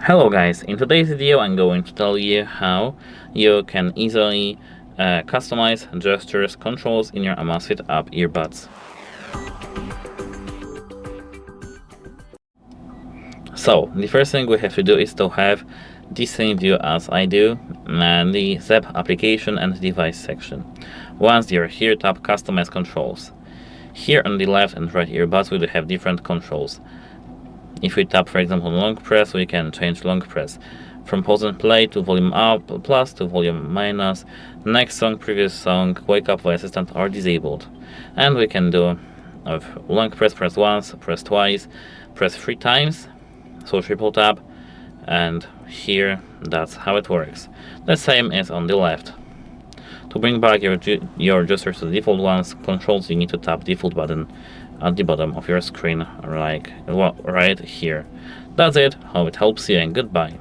Hello guys, in today's video I'm going to tell you how you can easily customize gestures controls in your AMAZFIT Up earbuds. So the first thing we have to do is to have the same view as I do, and the Zepp application and device section. Once you're here, tap customize controls. Here on the left and right earbuds we do have different controls. If we tap, for example, long press, we can change long press from pause and play to volume up plus to volume minus, next song, previous song, wake up voice assistant are disabled. And we can do of long press once, press twice, press 3 times, so triple tap, and here that's how it works. The same is on the left. To bring back your gestures to the default ones, controls, you need to tap default button at the bottom of your screen, like right here. That's it, hope it helps you, and goodbye.